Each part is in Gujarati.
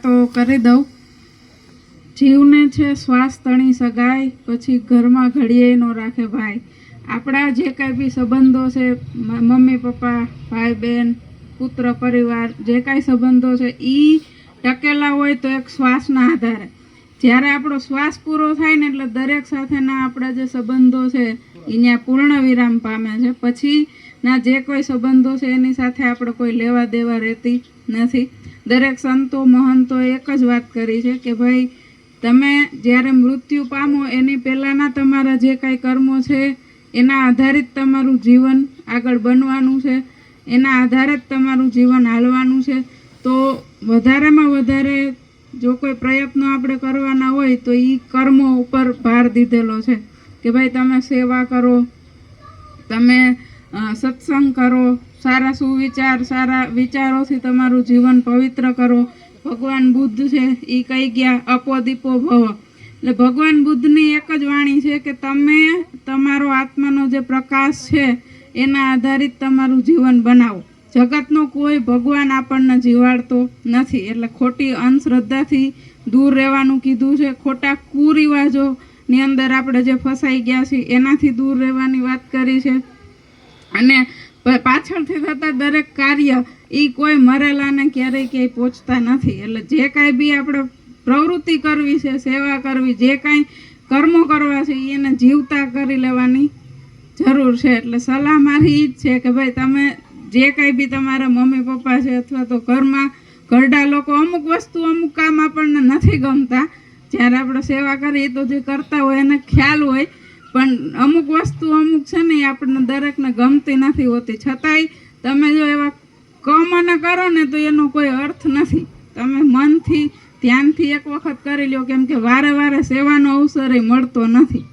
વાતો કરી દઉં। જીવને છે શ્વાસ તણી સગાઈ, પછી ઘરમાં ઘડીએ નો રાખે ભાઈ। આપણા જે કાંઈ બી સંબંધો છે, મમ્મી પપ્પા, ભાઈ બહેન, પુત્ર પરિવાર, જે કાંઈ સંબંધો છે એ ટકેલા હોય તો એક શ્વાસના આધારે। જ્યારે આપણો શ્વાસ પૂરો થાય ને એટલે દરેક સાથેના આપણા જે સંબંધો છે એ ત્યાં પૂર્ણ વિરામ પામે છે। પછીના જે કોઈ સંબંધો છે એની સાથે આપણે કોઈ લેવા દેવા રહેતી નથી। દરેક સંતો મહંતોએ એક જ વાત કરી છે કે ભાઈ તમે જ્યારે મૃત્યુ પામો એની પહેલાંના તમારા જે કાંઈ કર્મો છે એના આધારિત તમારું જીવન આગળ બનવાનું છે, એના આધારે જ તમારું જીવન હાલવાનું છે। તો વધારેમાં વધારે જો કોઈ પ્રયત્નો આપણે કરવાના હોય તો એ કર્મો ઉપર ભાર દીધેલો છે કે ભાઈ તમે સેવા કરો, તમે સત્સંગ કરો, સારા સુવિચાર, સારા વિચારોથી તમારું જીવન પવિત્ર કરો। ભગવાન બુદ્ધ છે એ કહી ગયા અપો દીપો ભવ, એટલે ભગવાન બુદ્ધની એક જ વાણી છે કે તમે તમારો આત્માનો જે પ્રકાશ છે એના આધારિત તમારું જીવન બનાવો। જગતનો કોઈ ભગવાન આપણને જીવાડતો નથી, એટલે ખોટી અંધશ્રદ્ધાથી દૂર રહેવાનું કીધું છે। ખોટા કુરિવાજોની અંદર આપણે જે ફસાઈ ગયા છીએ એનાથી દૂર રહેવાની વાત કરી છે। અને પાછળથી થતા દરેક કાર્ય એ કોઈ મરેલાને ક્યારેય ક્યાંય પહોંચતા નથી। એટલે જે કાંઈ બી આપણે પ્રવૃત્તિ કરવી છે, સેવા કરવી, જે કાંઈ કર્મો કરવા છે એને જીવતા કરી લેવાની જરૂર છે। એટલે સલાહ મારી એ જ છે કે ભાઈ તમે જે કાંઈ બી તમારા મમ્મી પપ્પા છે અથવા તો ઘરમાં ઘરડા લોકો, અમુક વસ્તુ અમુક કામ આપણને નથી ગમતા, જ્યારે આપણે સેવા કરીએ તો જે કરતા હોય એને ખ્યાલ હોય, પણ અમુક વસ્તુ અમુક છે ને એ આપણને દરેકને ગમતી નથી હોતી। છતાંય તમે જો એવા કમને કરો ને તો એનો કોઈ અર્થ નથી। તમે મનથી ધ્યાનથી એક વખત કરી લો, કેમ કે વારે વારે સેવાનો અવસર મળતો નથી।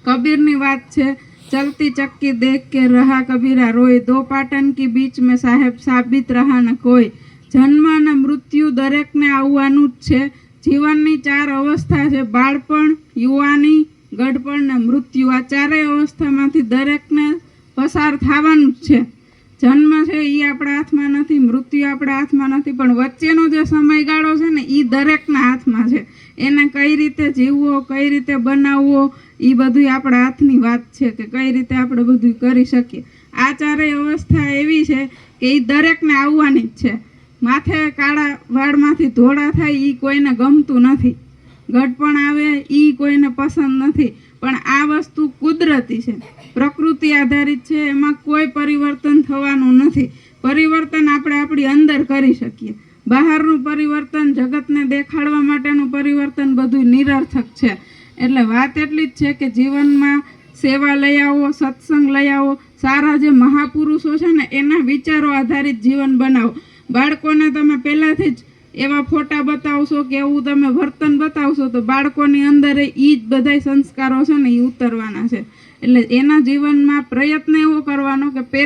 કબીરની વાત છે, ચલતી ચક્કી દેખ કે રહા કબીરા રોય, દો પાટન કી બીચ મેં સાહેબ સાબિત રહા ન કોઈ। જન્મ અને મૃત્યુ દરેકને આવવાનું જ છે। જીવનની 4 અવસ્થા છે, બાળપણ, યુવાની, ગઢપણ ને મૃત્યુ। આ 4 અવસ્થામાંથી દરેકને પસાર થવાનું જ છે। જન્મ છે એ આપણા હાથમાં નથી, મૃત્યુ આપણા હાથમાં નથી, પણ વચ્ચેનો જે સમયગાળો છે ને એ દરેકના હાથમાં છે। એને કઈ રીતે જીવવો, કઈ રીતે બનાવવો એ બધું આપણા હાથની વાત છે કે કઈ રીતે આપણે બધું કરી શકીએ। આ 4 અવસ્થા એવી છે કે એ દરેકને આવવાની જ છે। માથે કાળા વાળમાંથી ધોળા થાય એ કોઈને ગમતું નથી, ગઢપણ આવે એ કોઈને પસંદ નથી, પણ આ વસ્તુ કુદરતી છે, પ્રકૃતિ આધારિત છે, એમાં કોઈ પરિવર્તન થવાનું નથી। પરિવર્તન આપણે આપણી અંદર કરી શકીએ। બહારનું પરિવર્તન, જગતને દેખાડવા માટેનું પરિવર્તન બધું નિરર્થક છે। એટલે વાત એટલી જ છે કે જીવનમાં સેવા લઈ આવો, સત્સંગ લઈ આવો, સારા જે મહાપુરુષો છે ને એના વિચારો આધારિત જીવન બનાવો। બાળકોને તમે પહેલાંથી જ એવા ફોટા બતાવશો કે એવું તમે વર્તન બતાવશો તો બાળકોની અંદર એ જ બધાય સંસ્કારો છે ને એ ઉતરવાના છે। એટલે એના જીવનમાં પ્રયત્ન એવો કરવાનો કે પહેલાં